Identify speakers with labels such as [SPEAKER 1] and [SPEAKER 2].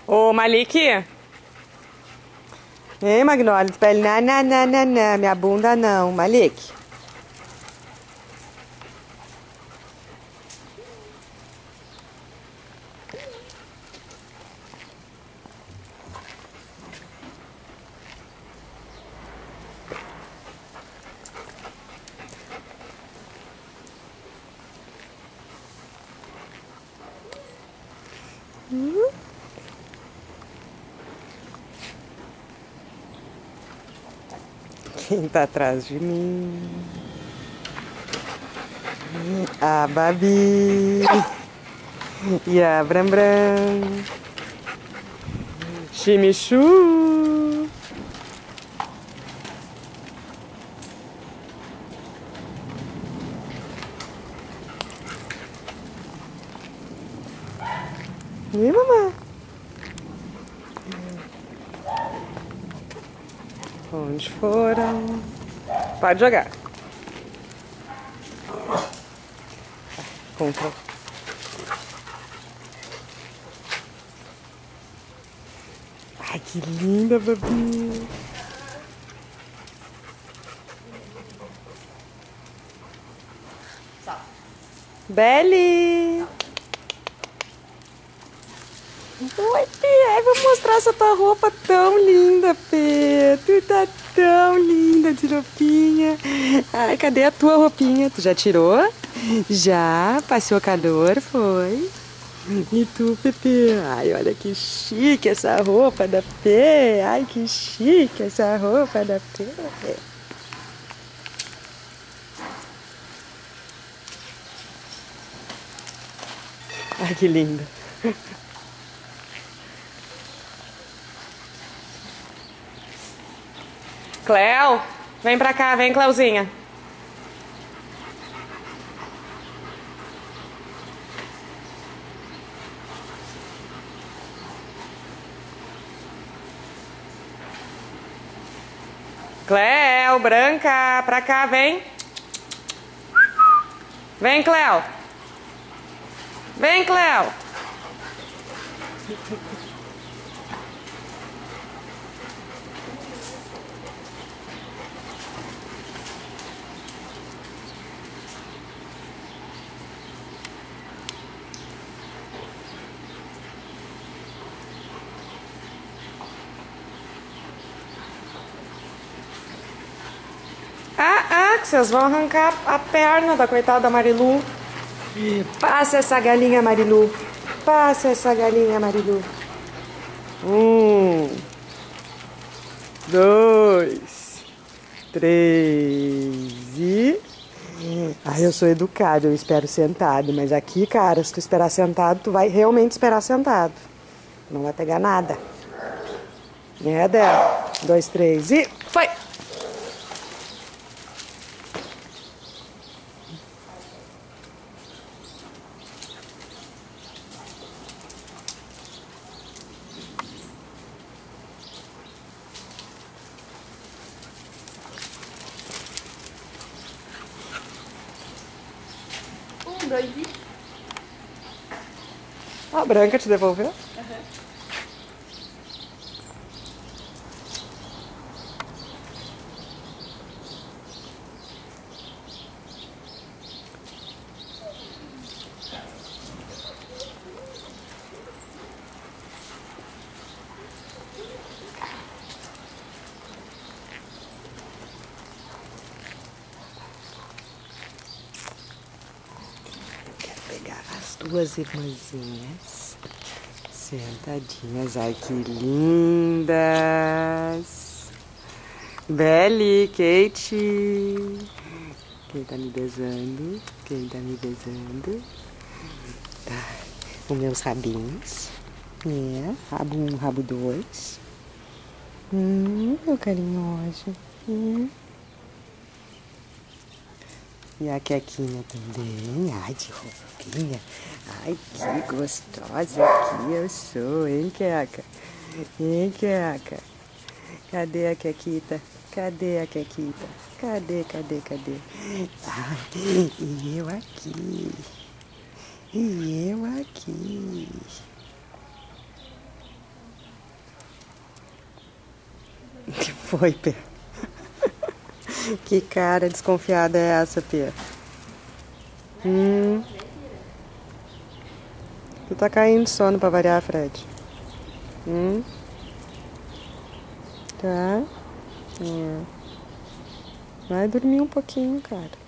[SPEAKER 1] Ô, Malik. Ei, Magnólia, pra ele, não, minha bunda não, Malik. Quem tá atrás de mim? A Babi e a Brambram. Chimichu. E mamãe? Onde foram? Pode jogar. Contra. Ai, que linda, Babi. Beli. Oi, Pê. Vou mostrar essa tua roupa tão linda, Pê. Tu tá tão linda de roupinha. Ai, cadê a tua roupinha? Tu já tirou? Já? Passou calor, foi? E tu, Pepe? Ai, olha que chique essa roupa da Pê. Ai, que chique essa roupa da Pê. Ai, que linda. Cleo, vem pra cá, vem, Cleuzinha. Cleo, Branca, pra cá, vem. Vem, Cleo. Vem, Cleo. Que vocês vão arrancar a perna da coitada da Marilu. Passa essa galinha, Marilu. Passa essa galinha, Marilu. 1, 2, 3 e... Ai, eu sou educado, eu espero sentado. Mas aqui, cara, se tu esperar sentado, tu vai realmente esperar sentado. Não vai pegar nada. É dela. 2, 3 e... Foi! A Branca te devolveu? Quero pegar as duas irmãzinhas sentadinhas. Ai, que lindas! Belly, Kate. Quem tá me besando? Quem tá me besando? Os meus rabinhos. É, rabo 1, rabo 2. Meu carinhoso. E a Quequinha também. Ai, de roupinha. Ai, que gostosa que eu sou, hein, Queca? Hein, Queca? Cadê a Quequita? Cadê a Quequita? Cadê? Ai, e eu aqui. E eu aqui. Que foi, Pê? Que cara desconfiada é essa, Pê? Tu tá caindo de sono pra variar, Fred? Tá? Vai dormir um pouquinho, cara.